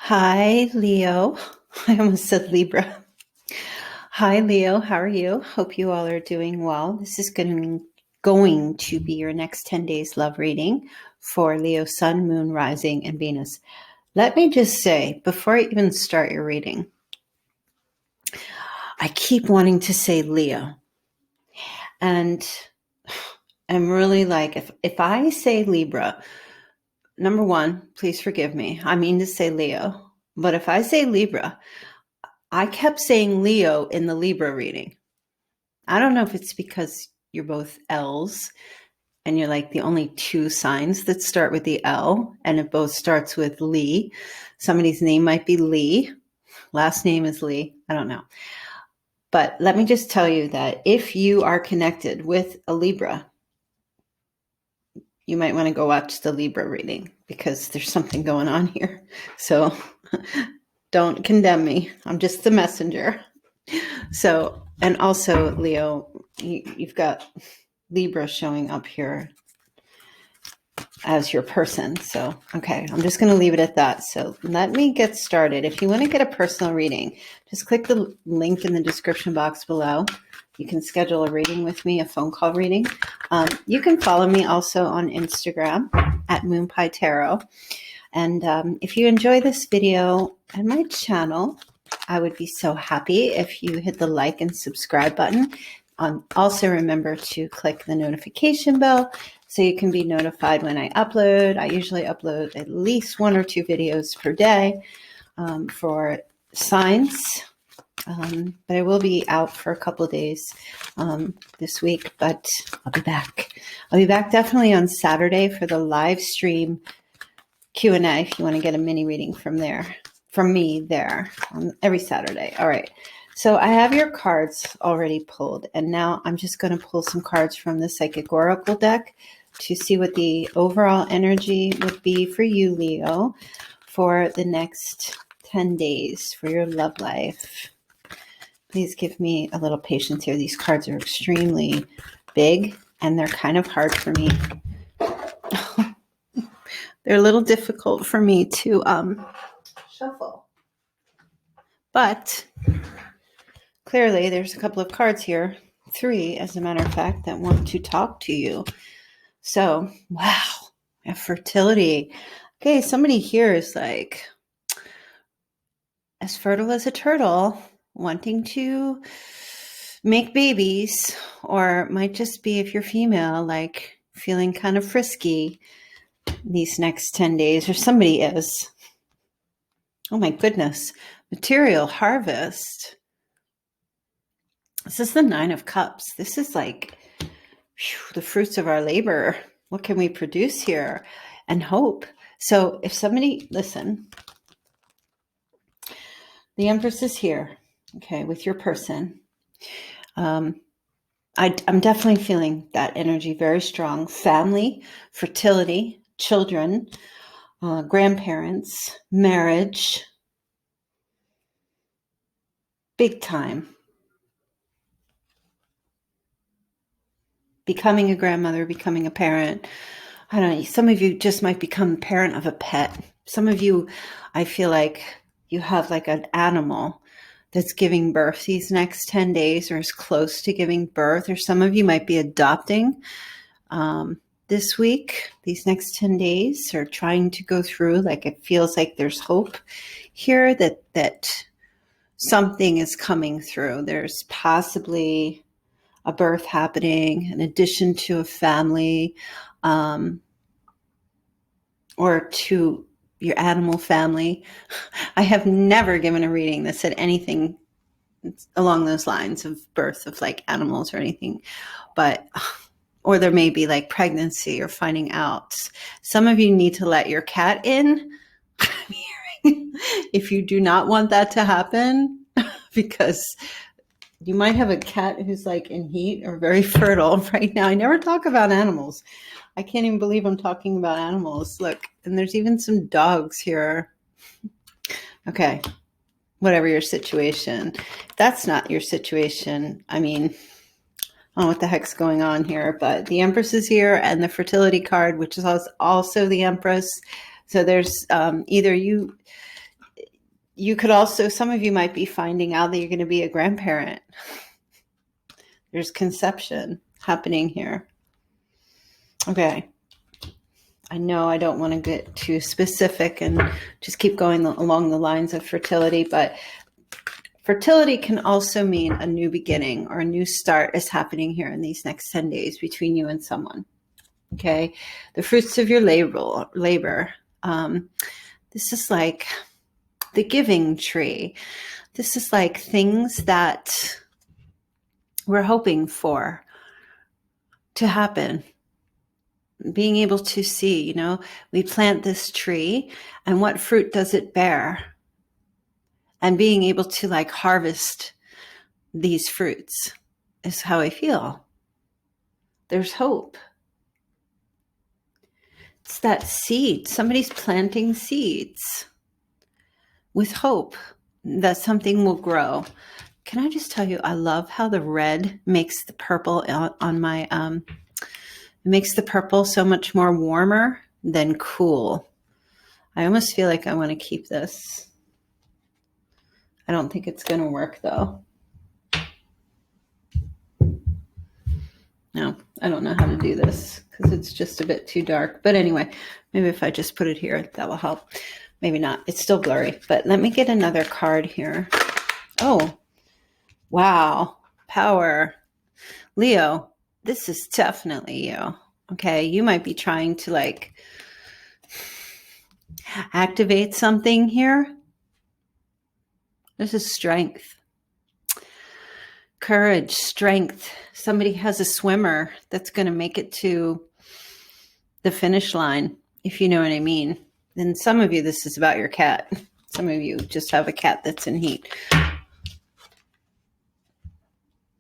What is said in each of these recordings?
Hi, Leo. I almost said Libra. Hi, Leo. How are you? Hope you all are doing well. This is going to be your next 10 days love reading for Leo, Sun, Moon, Rising, and Venus. Let me just say, before I even start your reading, I keep wanting to say Leo. And I'm really like, if I say Libra, number one, please forgive me. I mean to say Leo. But if I say Libra, I kept saying Leo in the Libra reading. I don't know if it's because you're both L's and you're like the only two signs that start with the L, and it both starts with Lee. Somebody's name might be Lee. Last name is Lee. I don't know. But let me just tell you that if you are connected with a Libra, you might want to go watch the Libra reading because there's something going on here. So don't condemn me. I'm just the messenger. So, and also, Leo, you've got Libra showing up here as your person. So, okay, I'm just going to leave it at that. So let me get started. If you want to get a personal reading, just click the link in the description box below. You can schedule a reading with me, a phone call reading. You can follow me also on Instagram at Moonpie Tarot. And if you enjoy this video and my channel, I would be so happy if you hit the like and subscribe button. Also remember to click the notification bell so you can be notified when I upload. I usually upload at least 1 or 2 videos per day for signs. But I will be out for a couple of days this week, but I'll be back. I'll be back definitely on Saturday for the live stream Q&A if you want to get a mini reading from me there every Saturday. All right. So I have your cards already pulled, and now I'm just going to pull some cards from the Psychic Oracle deck to see what the overall energy would be for you, Leo, for the next 10 days for your love life. Please give me a little patience here. These cards are extremely big, and they're kind of hard for me. They're a little difficult for me to shuffle. But clearly there's a couple of cards here, 3 as a matter of fact, that want to talk to you. So, wow, I have fertility. Okay, somebody here is like as fertile as a turtle, wanting to make babies, or might just be, if you're female, like feeling kind of frisky these next 10 days, or somebody is. Oh my goodness. Material harvest. This is the 9 of Cups. This is like the fruits of our labor. What can we produce here? And hope. So if somebody, listen, the Empress is here, okay, with your person. I'm definitely feeling that energy very strong. Family, fertility, children, grandparents, marriage, big time. Becoming a grandmother, becoming a parent. I don't know. Some of you just might become a parent of a pet. Some of you, I feel like you have like an animal that's giving birth these next 10 days or is close to giving birth. Or some of you might be adopting this week, these next 10 days, or trying to go through. Like it feels like there's hope here that something is coming through. There's possibly a birth happening in addition to a family, or to your animal family. I have never given a reading that said anything along those lines of birth of like animals or anything, or there may be like pregnancy or finding out. Some of you need to let your cat in. I'm hearing if you do not want that to happen, because you might have a cat who's like in heat or very fertile right now. I never talk about animals. I can't even believe I'm talking about animals. Look, and there's even some dogs here. Okay, whatever your situation. If that's not your situation, I mean, I don't know what the heck's going on here, but the Empress is here and the fertility card, which is also the Empress. So there's either you, you could also, some of you might be finding out that you're going to be a grandparent. There's conception happening here. Okay. I know I don't want to get too specific and just keep going along the lines of fertility, but fertility can also mean a new beginning or a new start is happening here in these next 10 days between you and someone. Okay. The fruits of your labor. This is like the giving tree. This is like things that we're hoping for to happen. Being able to see, you know, we plant this tree and what fruit does it bear? And being able to like harvest these fruits is how I feel. There's hope. It's that seed. Somebody's planting seeds with hope that something will grow. Can I just tell you, I love how the red makes the purple on my, it makes the purple so much more warmer than cool. I almost feel like I want to keep this. I don't think it's going to work though. No, I don't know how to do this because it's just a bit too dark. But anyway, maybe if I just put it here, that will help. Maybe not. It's still blurry. But let me get another card here. Oh, wow. Power. Leo, this is definitely you. Okay, you might be trying to like activate something here. This is strength. Courage, strength. Somebody has a swimmer that's going to make it to the finish line, if you know what I mean. Then some of you, this is about your cat. Some of you just have a cat that's in heat.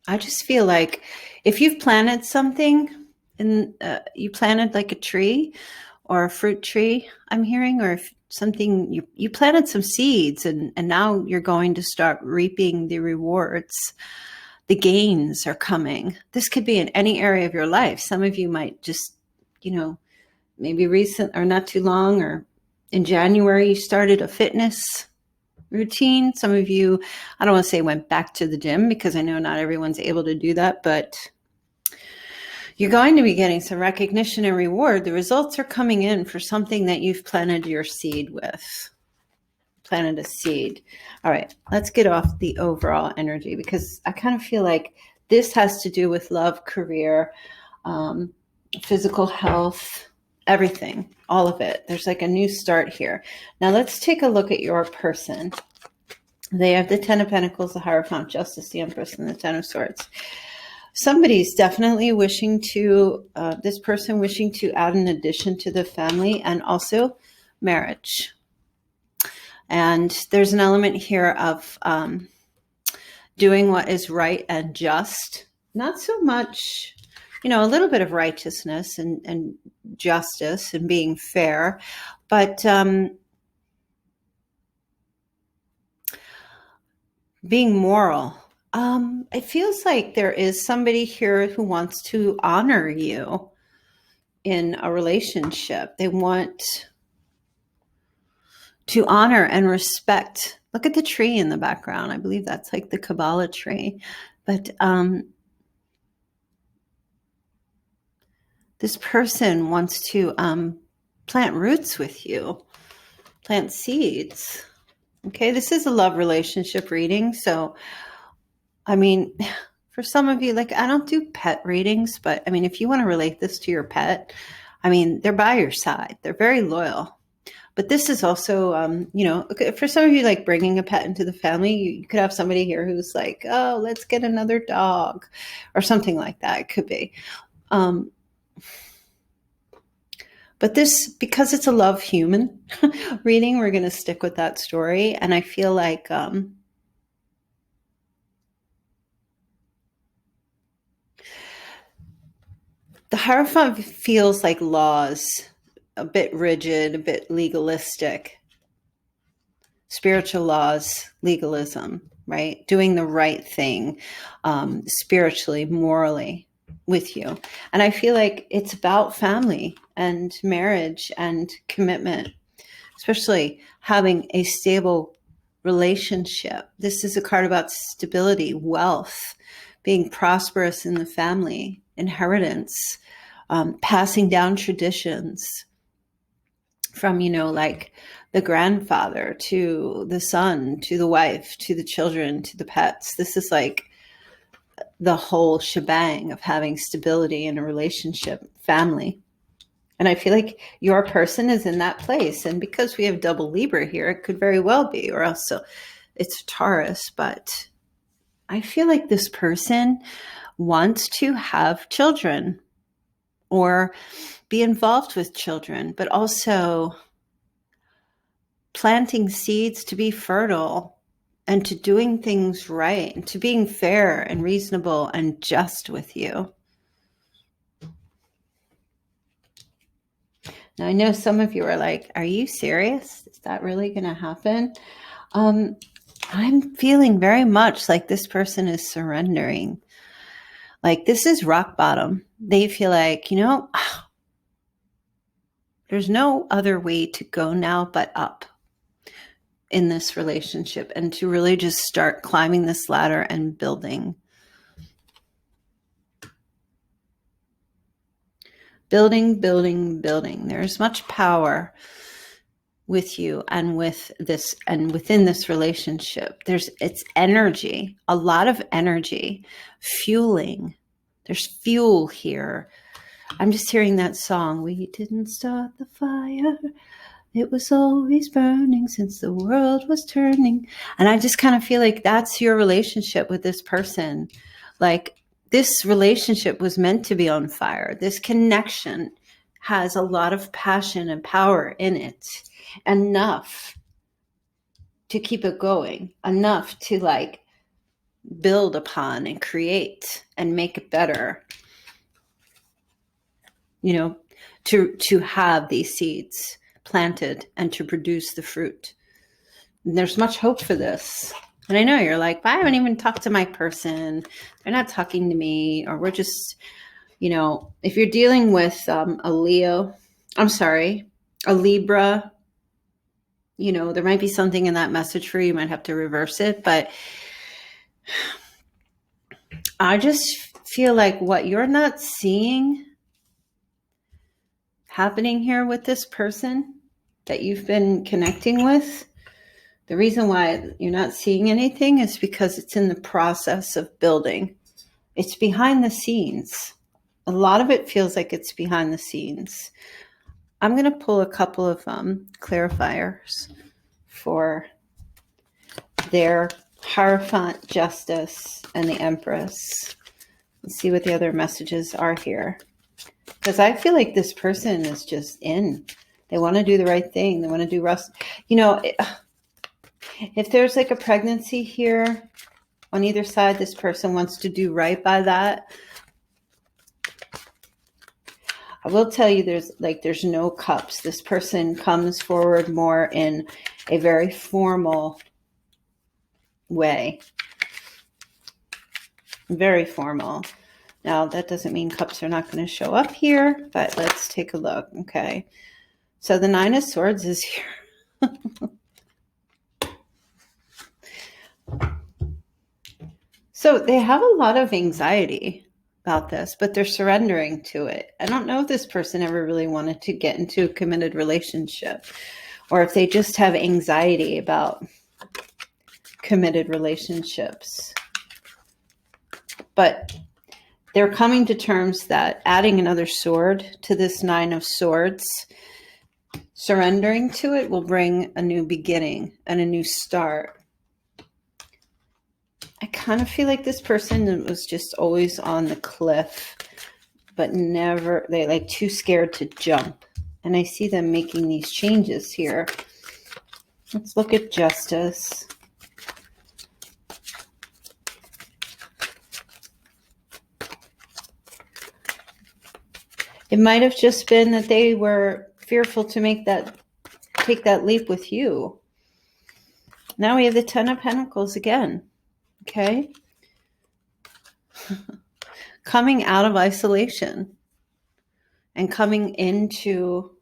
I just feel like if you've planted something and you planted like a tree or a fruit tree, I'm hearing, or if something, you planted some seeds and now you're going to start reaping the rewards. The gains are coming. This could be in any area of your life. Some of you might just, you know, maybe recent or not too long, or in January, you started a fitness routine. Some of you, I don't want to say went back to the gym because I know not everyone's able to do that, but you're going to be getting some recognition and reward. The results are coming in for something that you've planted your seed with. Planted a seed. All right, let's get off the overall energy because I kind of feel like this has to do with love, career, physical health, everything, all of it. There's like a new start here. Now let's take a look at your person. They have the Ten of Pentacles, the Hierophant, Justice, the Empress, and the Ten of Swords. Somebody's definitely wishing to, this person wishing to add an addition to the family and also marriage. And there's an element here of doing what is right and just. Not so much, you know, a little bit of righteousness and justice and being fair, but being moral. It feels like there is somebody here who wants to honor you in a relationship. They want to honor and respect. Look at the tree in the background. I believe that's like the Kabbalah tree. But this person wants to plant roots with you, plant seeds. Okay, this is a love relationship reading. So, I mean, for some of you, like, I don't do pet readings, but I mean, if you want to relate this to your pet, I mean, they're by your side. They're very loyal. But this is also, you know, for some of you, like bringing a pet into the family, you could have somebody here who's like, oh, let's get another dog or something like that. It could be. But this, because it's a love human reading, we're going to stick with that story. And I feel like the Hierophant feels like laws, a bit rigid, a bit legalistic. Spiritual laws, legalism, right? Doing the right thing, spiritually, morally with you. And I feel like it's about family and marriage and commitment, especially having a stable relationship. This is a card about stability, wealth, being prosperous in the family, inheritance, passing down traditions from, like the grandfather to the son, to the wife, to the children, to the pets. This is like the whole shebang of having stability in a relationship, family. And I feel like your person is in that place. And because we have double Libra here, it could very well be, or else it's Taurus. But I feel like this person wants to have children or be involved with children, but also planting seeds to be fertile and to doing things right and to being fair and reasonable and just with you. Now, I know some of you are like, are you serious? Is that really going to happen? I'm feeling very much like this person is surrendering. Like this is rock bottom. They feel like, there's no other way to go now but up in this relationship, and to really just start climbing this ladder and building. Building. There's much power with you and with this and within this relationship. It's energy, a lot of energy, fueling. There's fuel here. I'm just hearing that song. We didn't start the fire. It was always burning since the world was turning. And I just kind of feel like that's your relationship with this person. Like this relationship was meant to be on fire. This connection has a lot of passion and power in it. Enough to keep it going. Enough to like build upon and create and make it better. To have these seeds planted and to produce the fruit. And there's much hope for this. And I know you're like, but I haven't even talked to my person. They're not talking to me. Or we're just, if you're dealing with a Libra, there might be something in that message for you. You might have to reverse it. But I just feel like what you're not seeing happening here with this person that you've been connecting with, the reason why you're not seeing anything is because it's in the process of building. It's behind the scenes. A lot of it feels like it's behind the scenes. I'm going to pull a couple of clarifiers for their Hierophant, Justice, and the Empress. Let's see what the other messages are here. Because I feel like this person is just in. They want to do the right thing. They want to do if there's like a pregnancy here on either side, this person wants to do right by that. I will tell you there's no cups. This person comes forward more in a very formal way. Very formal. Now, that doesn't mean cups are not going to show up here, but let's take a look. Okay. So the Nine of Swords is here. So they have a lot of anxiety about this, but they're surrendering to it. I don't know if this person ever really wanted to get into a committed relationship, or if they just have anxiety about committed relationships. But they're coming to terms that adding another sword to this Nine of Swords, surrendering to it will bring a new beginning and a new start. I kind of feel like this person was just always on the cliff, but they like too scared to jump. And I see them making these changes here. Let's look at Justice. It might have just been that they were fearful to take that leap with you. Now we have the Ten of Pentacles again. Okay. Coming out of isolation and coming into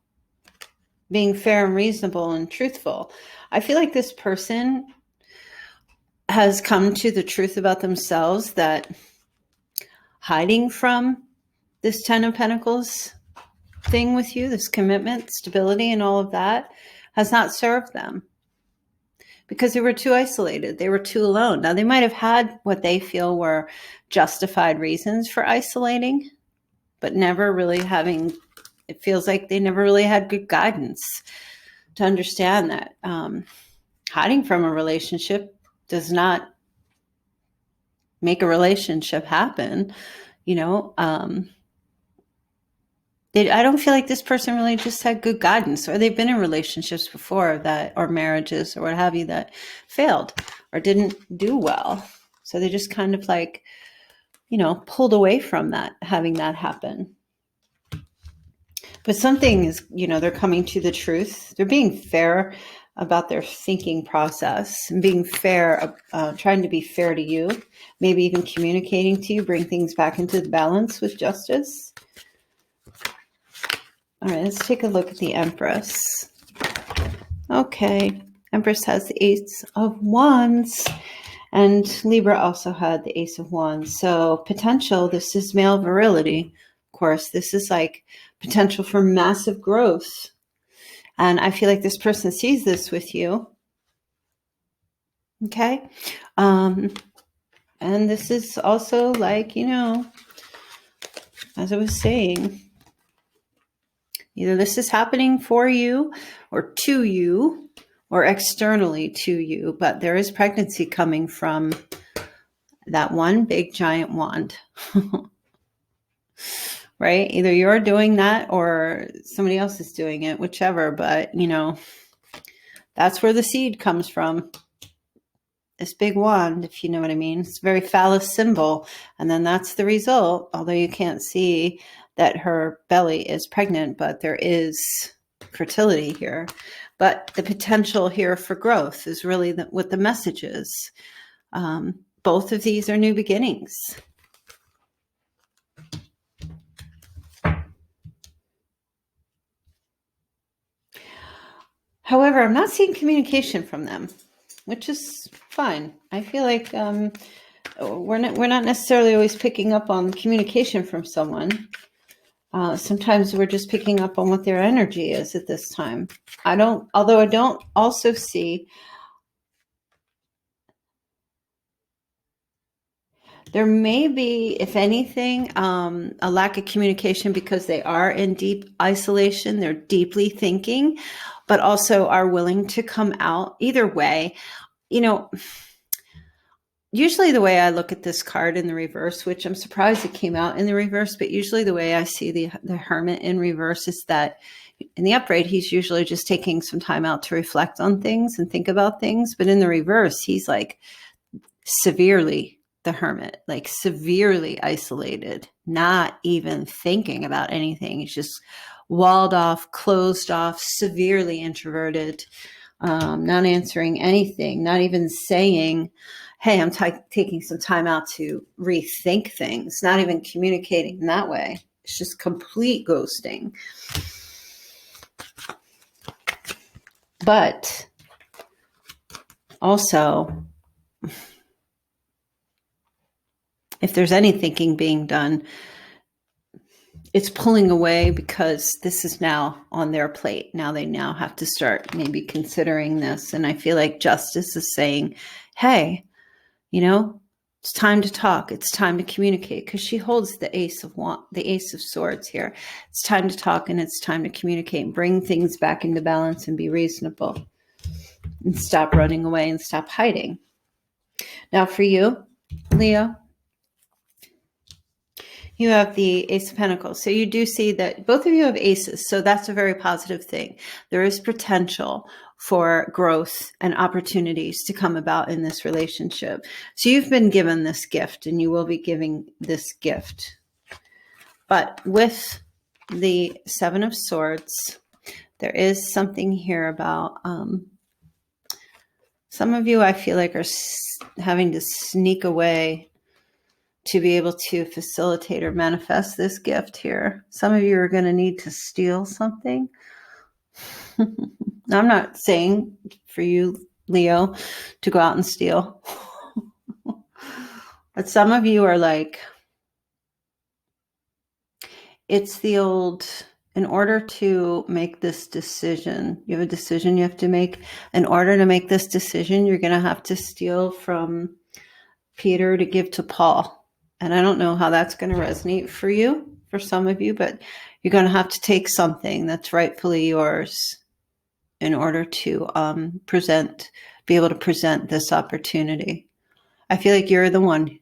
being fair and reasonable and truthful. I feel like this person has come to the truth about themselves that hiding from this Ten of Pentacles thing with you, this commitment, stability, and all of that has not served them because they were too isolated. They were too alone. Now, they might have had what they feel were justified reasons for isolating, but never really having, it feels like they never really had good guidance to understand that hiding from a relationship does not make a relationship happen. You know, I don't feel like this person really just had good guidance, or they've been in relationships before that, or marriages or what have you, that failed or didn't do well. So they just kind of like, you know, pulled away from that, having that happen. But something is, you know, they're coming to the truth. They're being fair about their thinking process and being fair, trying to be fair to you, maybe even communicating to you, bring things back into the balance with justice. All right, let's take a look at the Empress. Okay, Empress has the Ace of Wands, and Libra also had the Ace of Wands. So potential, this is male virility. Of course, this is like potential for massive growth. And I feel like this person sees this with you. Okay. And this is also like, you know, as I was saying, either this is happening for you or to you or externally to you, but there is pregnancy coming from that one big giant wand. Right? Either you're doing that or somebody else is doing it, whichever, but you know, that's where the seed comes from. This big wand, if you know what I mean. It's a very phallus symbol. And then that's the result, although you can't see that her belly is pregnant, but there is fertility here. But the potential here for growth is really what the message is. Both of these are new beginnings. However, I'm not seeing communication from them, which is fine. I feel like we're not necessarily always picking up on communication from someone. Sometimes we're just picking up on what their energy is at this time. Although I don't also see, there may be, if anything, a lack of communication because they are in deep isolation. They're deeply thinking, but also are willing to come out. Either way, you know, usually the way I look at this card in the reverse, which I'm surprised it came out in the reverse, but usually the way I see the Hermit in reverse is that in the upright, he's usually just taking some time out to reflect on things and think about things. But in the reverse, he's like severely the Hermit, like severely isolated, not even thinking about anything. He's just walled off, closed off, severely introverted, not answering anything, not even saying, hey, I'm taking some time out to rethink things, not even communicating in that way. It's just complete ghosting. But also, if there's any thinking being done, it's pulling away because this is now on their plate. Now they have to start maybe considering this. And I feel like justice is saying, hey, you know, it's time to talk. It's time to communicate, because she holds the Ace of Swords here. It's time to talk and it's time to communicate and bring things back into balance and be reasonable and stop running away and stop hiding. Now for you, Leo, you have the Ace of Pentacles. So you do see that both of you have aces. So that's a very positive thing. There is potential for growth and opportunities to come about in this relationship. So you've been given this gift and you will be giving this gift. But with the Seven of Swords, there is something here about some of you I feel like are having to sneak away to be able to facilitate or manifest this gift here. Some of you are going to need to steal something. I'm not saying for you, Leo, to go out and steal. But some of you are like, it's the old, in order to make this decision, you have a decision you have to make. In order to make this decision, you're going to have to steal from Peter to give to Paul. And I don't know how that's going to resonate for you, for some of you, but you're going to have to take something that's rightfully yours in order to be able to present this opportunity. I feel like you're the one.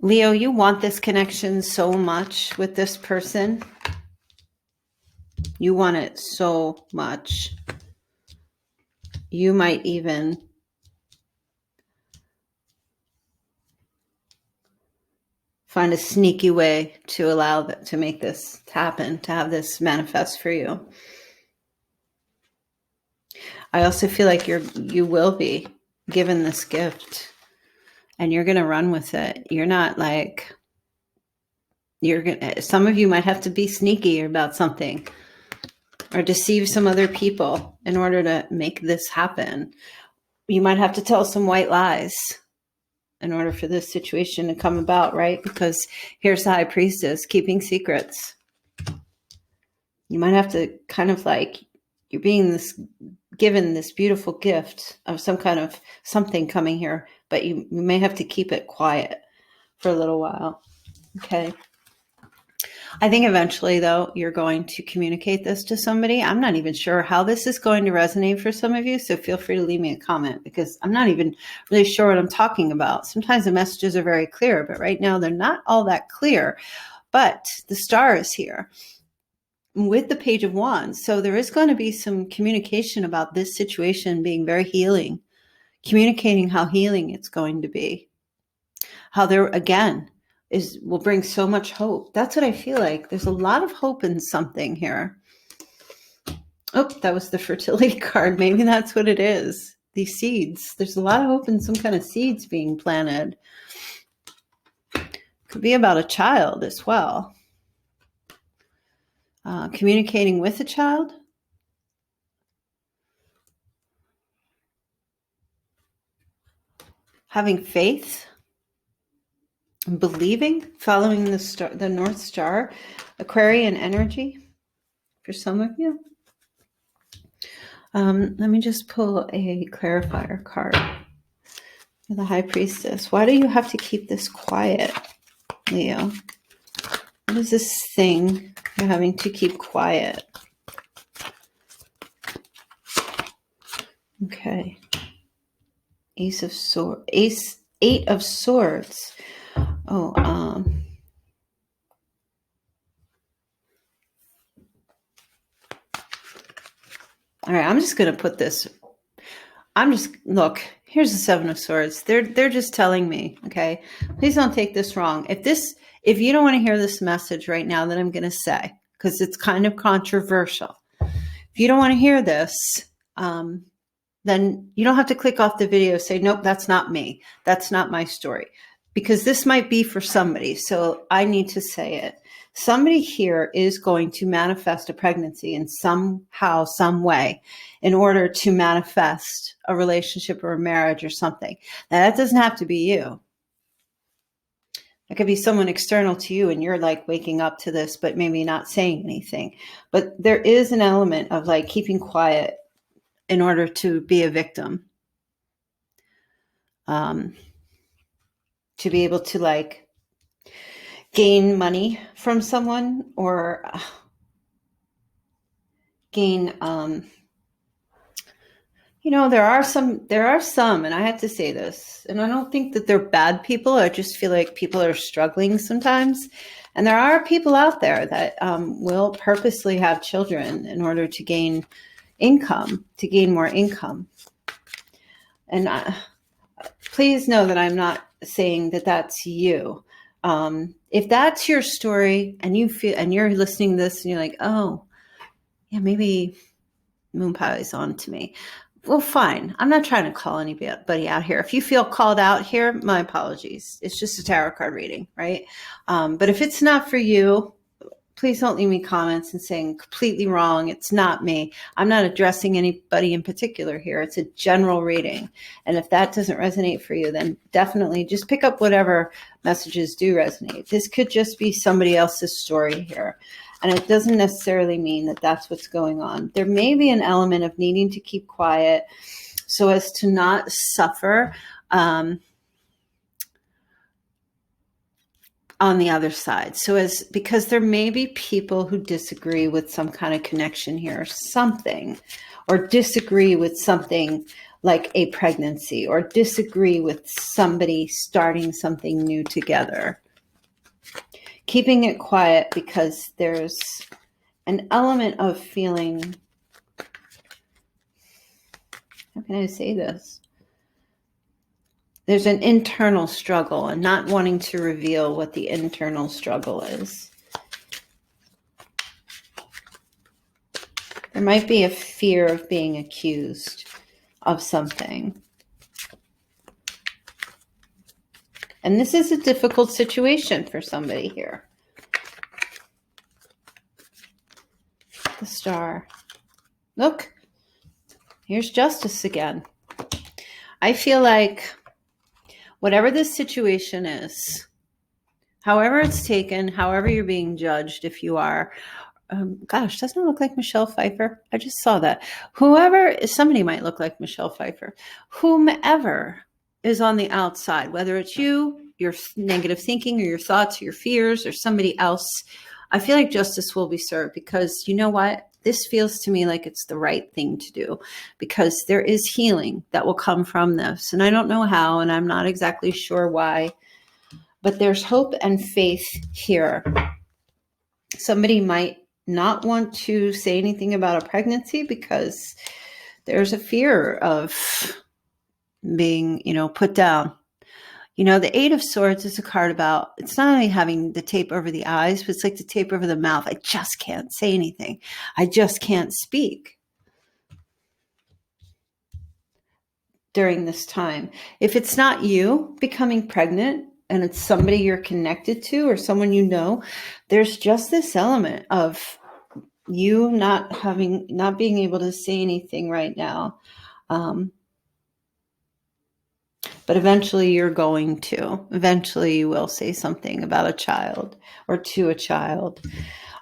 Leo, you want this connection so much with this person. You want it so much. You might even find a sneaky way to allow that, to make this happen, to have this manifest for you. I also feel like you will be given this gift and you're going to run with it. You're not like, some of you might have to be sneaky about something or deceive some other people in order to make this happen. You might have to tell some white lies in order for this situation to come about, right? Because here's the High Priestess, keeping secrets. You might have to kind of like, you're being given this beautiful gift of some kind of something coming here, but you may have to keep it quiet for a little while. Okay. I think eventually, though, you're going to communicate this to somebody. I'm not even sure how this is going to resonate for some of you, so feel free to leave me a comment because I'm not even really sure what I'm talking about. Sometimes the messages are very clear, but right now they're not all that clear. But the star is here with the Page of Wands. So there is going to be some communication about this situation being very healing, communicating how healing it's going to be. How there, again, will bring so much hope. That's what I feel like. There's a lot of hope in something here. Oh, that was the fertility card. Maybe that's what it is. These seeds. There's a lot of hope in some kind of seeds being planted. Could be about a child as well. Communicating with a child. Having faith. Believing, following the star, the North Star, Aquarian energy for some of you. Let me just pull a clarifier card for the High Priestess. Why do you have to keep this quiet, Leo? What is this thing you're having to keep quiet? Okay. Eight of Swords. Oh, all right, I'm just going to put this. Look, here's the Seven of Swords. They're just telling me, okay, please don't take this wrong. If you don't want to hear this message right now that I'm going to say, because it's kind of controversial. If you don't want to hear this, then you don't have to click off the video, say, nope, that's not me. That's not my story. Because this might be for somebody, so I need to say it. Somebody here is going to manifest a pregnancy in somehow, some way, in order to manifest a relationship or a marriage or something. Now, that doesn't have to be you. It could be someone external to you, and you're like waking up to this, but maybe not saying anything. But there is an element of like keeping quiet in order to be a victim. To be able to like gain money from someone or gain, there are some, and I have to say this, and I don't think that they're bad people. I just feel like people are struggling sometimes. And there are people out there that will purposely have children in order to gain income, to gain more income. And please know that I'm not saying that that's you. If that's your story and you're listening to this and you're like, oh, yeah, maybe Moonpie is on to me. Well, fine. I'm not trying to call anybody out here. If you feel called out here, my apologies. It's just a tarot card reading, right? But if it's not for you, please don't leave me comments and saying completely wrong. It's not me. I'm not addressing anybody in particular here. It's a general reading. And if that doesn't resonate for you, then definitely just pick up whatever messages do resonate. This could just be somebody else's story here. And it doesn't necessarily mean that that's what's going on. There may be an element of needing to keep quiet so as to not suffer on the other side. Because there may be people who disagree with some kind of connection here, or disagree with something like a pregnancy, or disagree with somebody starting something new together. Keeping it quiet because there's an element of feeling, how can I say this? There's an internal struggle and not wanting to reveal what the internal struggle is. There might be a fear of being accused of something. And this is a difficult situation for somebody here. The Star. Look, here's Justice again. I feel like whatever this situation is, however it's taken, however you're being judged, if you are, gosh, doesn't it look like Michelle Pfeiffer? I just saw that. Somebody might look like Michelle Pfeiffer. Whomever is on the outside, whether it's you, your negative thinking, or your thoughts, or your fears, or somebody else, I feel like justice will be served, because you know what? This feels to me like it's the right thing to do, because there is healing that will come from this. And I don't know how, and I'm not exactly sure why, but there's hope and faith here. Somebody might not want to say anything about a pregnancy because there's a fear of being, put down. The Eight of Swords is a card about, it's not only having the tape over the eyes, but it's like the tape over the mouth. I just can't say anything. I just can't speak during this time. If it's not you becoming pregnant and it's somebody you're connected to or someone you know, there's just this element of you not being able to say anything right now. But eventually you're going to. Eventually you will say something about a child or to a child.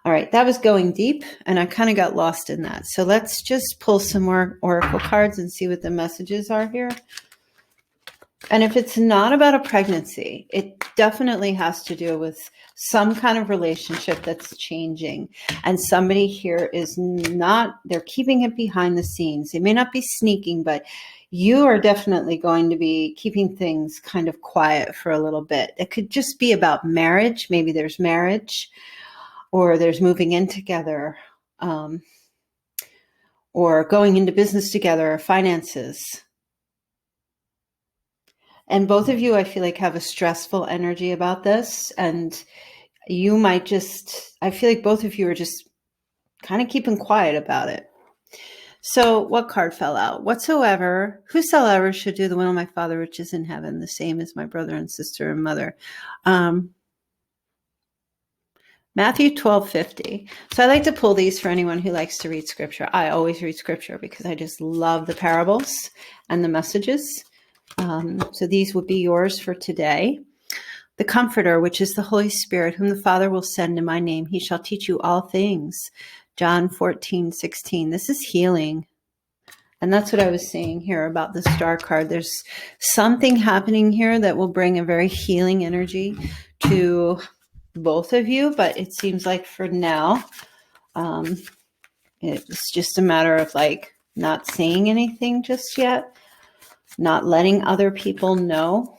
All right, that was going deep, and I kind of got lost in that. So let's just pull some more oracle cards and see what the messages are here. And if it's not about a pregnancy, it definitely has to do with some kind of relationship that's changing. And somebody here is they're keeping it behind the scenes. They may not be sneaking, but you are definitely going to be keeping things kind of quiet for a little bit. It could just be about marriage. Maybe there's marriage, or there's moving in together, or going into business together, or finances. And both of you, I feel like, have a stressful energy about this. And you might I feel like both of you are just kind of keeping quiet about it. So what card fell out? Whosoever should do the will of my Father which is in heaven, the same as my brother and sister and mother. Matthew 12:50. So I like to pull these for anyone who likes to read scripture. I always read scripture because I just love the parables and the messages. So these would be yours for today. The Comforter, which is the Holy Spirit, whom the Father will send in my name, he shall teach you all things. John 14:16. This is healing. And that's what I was saying here about the Star card. There's something happening here that will bring a very healing energy to both of you. But it seems like for now, it's just a matter of not saying anything just yet. Not letting other people know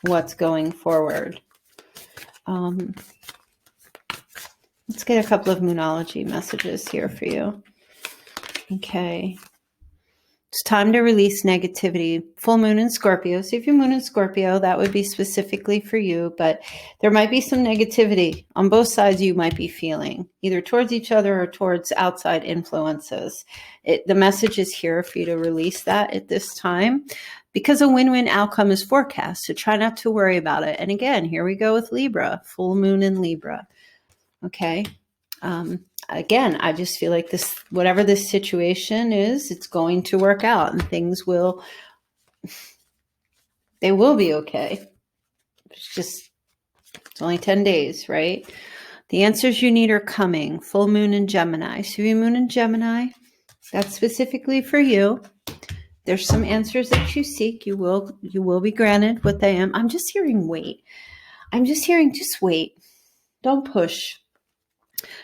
what's going forward. Let's get a couple of Moonology messages here for you. Okay. It's time to release negativity. Full moon in Scorpio. So if you're moon in Scorpio, that would be specifically for you. But there might be some negativity on both sides you might be feeling, either towards each other or towards outside influences. The message is here for you to release that at this time, because a win-win outcome is forecast. So try not to worry about it. And again, here we go with Libra, full moon in Libra. Okay. Again, I just feel like this, whatever this situation is, it's going to work out and they will be okay. It's only 10 days, right? The answers you need are coming. Full moon in Gemini. So your moon in Gemini, that's specifically for you. There's some answers that you seek. You will be granted what they am. I'm just hearing wait. I'm just hearing just wait. Don't push.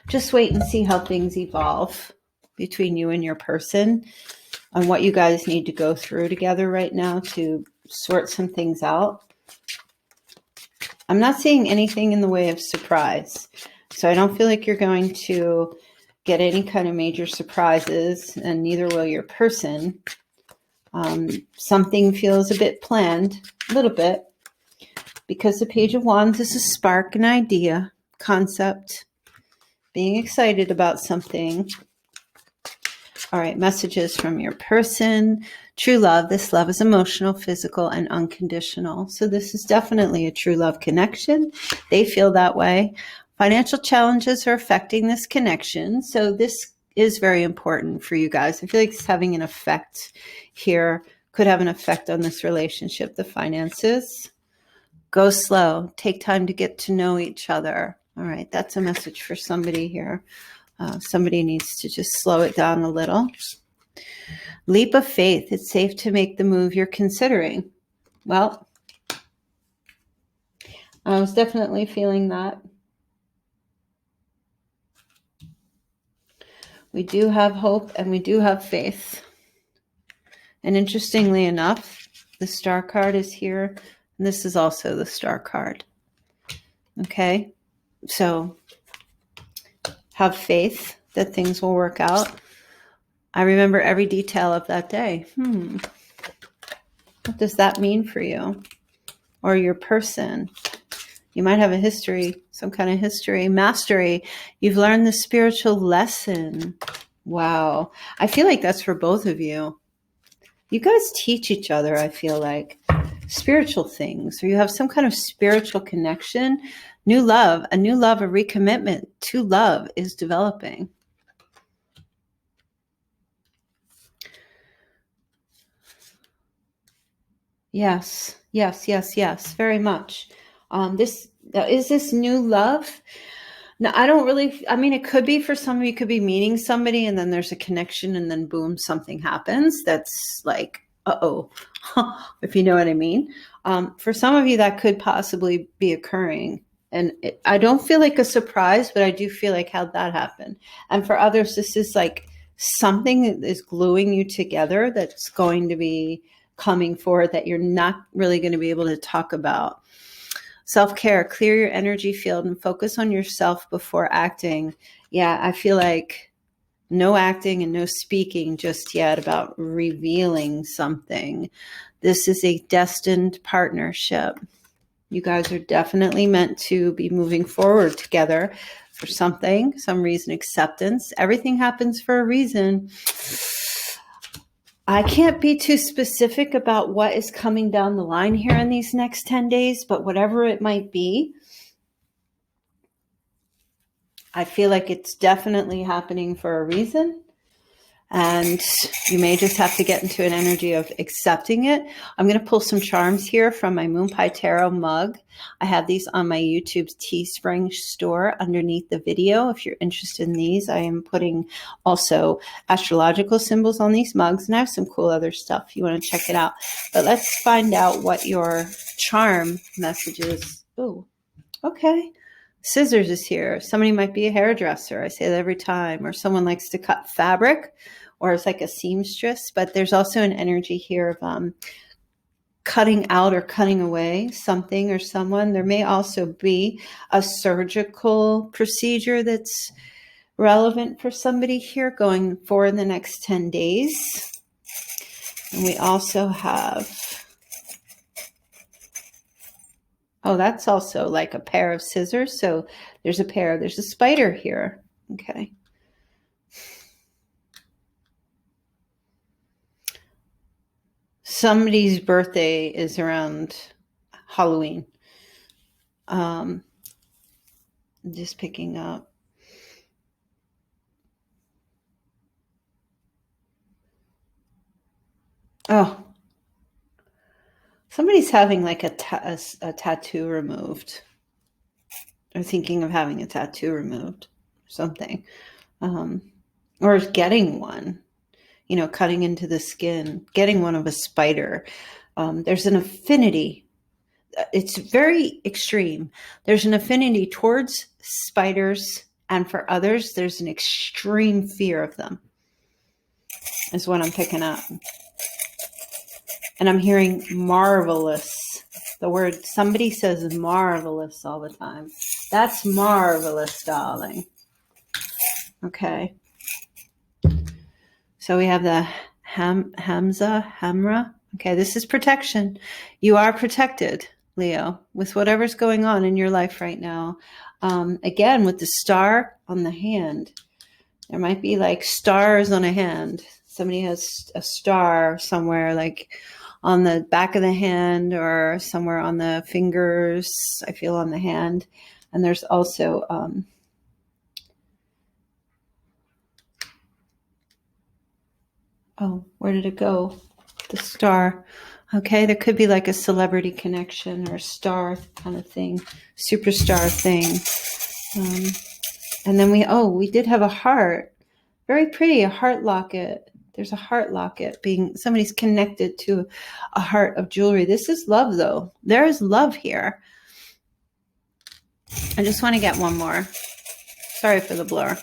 Just wait and see how things evolve between you and your person on what you guys need to go through together right now to sort some things out. I'm not seeing anything in the way of surprise. So I don't feel like you're going to get any kind of major surprises, and neither will your person. Something feels a bit planned, a little bit, because the Page of Wands is a spark, an idea, concept, being excited about something. All right, messages from your person. True love. This love is emotional, physical, and unconditional. So this is definitely a true love connection. They feel that way. Financial challenges are affecting this connection. So this is very important for you guys. I feel like it's having an effect here, could have an effect on this relationship, the finances. Go slow. Take time to get to know each other. All right, that's a message for somebody here. Somebody needs to just slow it down a little. Leap of faith. It's safe to make the move you're considering. Well, I was definitely feeling that. We do have hope and we do have faith. And interestingly enough, the Star card is here. And this is also the Star card. Okay, so have faith that things will work out. I remember every detail of that day. What does that mean for you or your person? You might have a history, some kind of history, mastery. You've learned the spiritual lesson. Wow. I feel like that's for both of you. You guys teach each other, I feel like, spiritual things, or you have some kind of spiritual connection. New love, a recommitment to love is developing. Yes, very much. Is this new love? No, I don't really, I mean, it could be for some of you, could be meeting somebody and then there's a connection and then boom, something happens. That's like, uh-oh, if you know what I mean. For some of you, that could possibly be occurring. And I don't feel like a surprise, but I do feel like how'd that happen? And for others, this is like something that is gluing you together that's going to be coming forward that you're not really going to be able to talk about. Self-care, clear your energy field and focus on yourself before acting. Yeah, I feel like no acting and no speaking just yet about revealing something. This is a destined partnership. You guys are definitely meant to be moving forward together for something, some reason, acceptance. Everything happens for a reason. I can't be too specific about what is coming down the line here in these next 10 days, but whatever it might be, I feel like it's definitely happening for a reason. And you may just have to get into an energy of accepting it. I'm going to pull some charms here from my Moonpie Tarot mug. I have these on my YouTube's Teespring store underneath the video. If you're interested in these, I am putting also astrological symbols on these mugs, and I have some cool other stuff if you want to check it out. But let's find out what your charm message is. Oh, okay. Scissors is here. Somebody might be a hairdresser. I say that every time. Or someone likes to cut fabric, or it's like a seamstress. But there's also an energy here of cutting out or cutting away something or someone. There may also be a surgical procedure that's relevant for somebody here going forward in the next 10 days. And we also have... oh, that's also like a pair of scissors. So there's a spider here. Okay. Somebody's birthday is around Halloween. Just picking up. Oh, somebody's having like a tattoo removed, or thinking of having a tattoo removed, something, or getting one. You know, cutting into the skin, getting one of a spider. There's an affinity. It's very extreme. There's an affinity towards spiders, and for others, there's an extreme fear of them, is what I'm picking up. And I'm hearing marvelous. The word, somebody says marvelous all the time. That's marvelous, darling. Okay. So we have the Hamra. Okay, this is protection. You are protected, Leo, with whatever's going on in your life right now. Again, with the star on the hand, there might be like stars on a hand. Somebody has a star somewhere, like on the back of the hand or somewhere on the fingers, I feel, on the hand. And there's also oh, where did it go? The star. Okay, there could be like a celebrity connection or star kind of thing, superstar thing. And then we did have a heart. Very pretty, a heart locket. There's a heart locket being, somebody's connected to a heart of jewelry. This is love, though. There is love here. I just want to get one more. Sorry for the blur.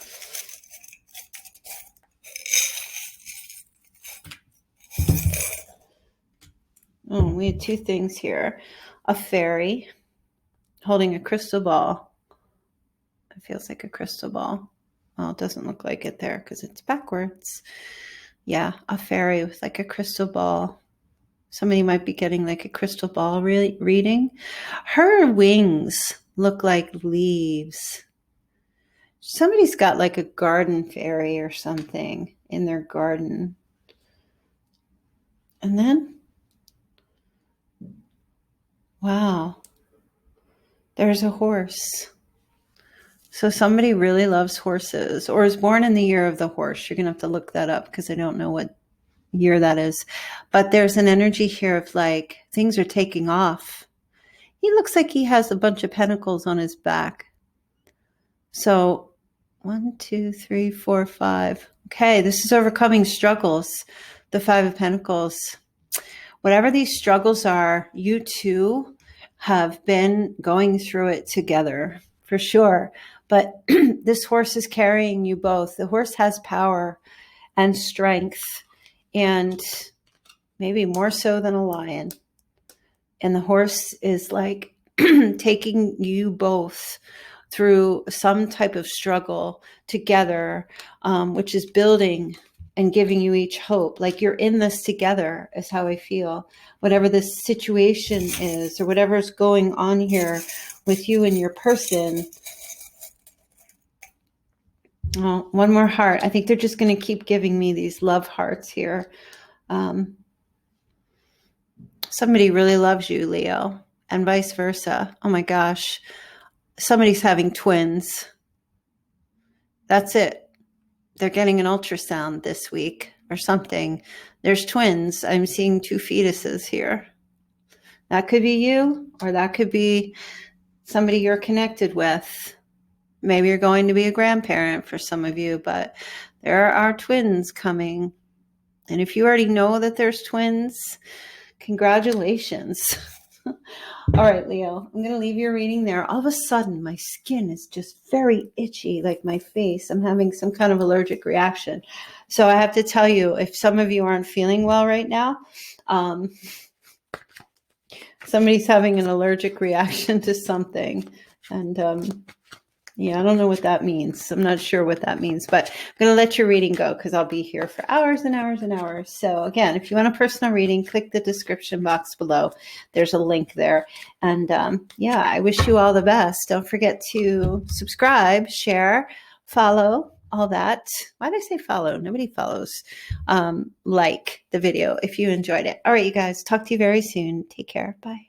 Oh, we had two things here. A fairy holding a crystal ball. It feels like a crystal ball. Well, it doesn't look like it there because it's backwards. Yeah, a fairy with like a crystal ball. Somebody might be getting like a crystal ball reading. Her wings look like leaves. Somebody's got like a garden fairy or something in their garden. And then, wow, there's a horse. So somebody really loves horses or is born in the year of the horse. You're going to have to look that up because I don't know what year that is. But there's an energy here of like things are taking off. He looks like he has a bunch of pentacles on his back. So 1, 2, 3, 4, 5. Okay, this is overcoming struggles. The 5 of Pentacles. Whatever these struggles are, you two have been going through it together for sure. But this horse is carrying you both. The horse has power and strength, and maybe more so than a lion. And the horse is like taking you both through some type of struggle together, which is building and giving you each hope. Like you're in this together is how I feel. Whatever this situation is or whatever's going on here with you and your person. Oh, one more heart. I think they're just going to keep giving me these love hearts here. Somebody really loves you, Leo, and vice versa. Oh my gosh. Somebody's having twins. That's it. They're getting an ultrasound this week or something. There's twins. I'm seeing 2 fetuses here. That could be you, or that could be somebody you're connected with. Maybe you're going to be a grandparent for some of you, but there are twins coming. And if you already know that there's twins, congratulations. All right, Leo, I'm going to leave your reading there. All of a sudden, my skin is just very itchy, like my face. I'm having some kind of allergic reaction. So I have to tell you, if some of you aren't feeling well right now, somebody's having an allergic reaction to something. And yeah, I don't know what that means. I'm not sure what that means, but I'm going to let your reading go because I'll be here for hours and hours and hours. So again, if you want a personal reading, click the description box below. There's a link there. And yeah, I wish you all the best. Don't forget to subscribe, share, follow, all that. Why did I say follow? Nobody follows. Like the video if you enjoyed it. All right, you guys, talk to you very soon. Take care. Bye.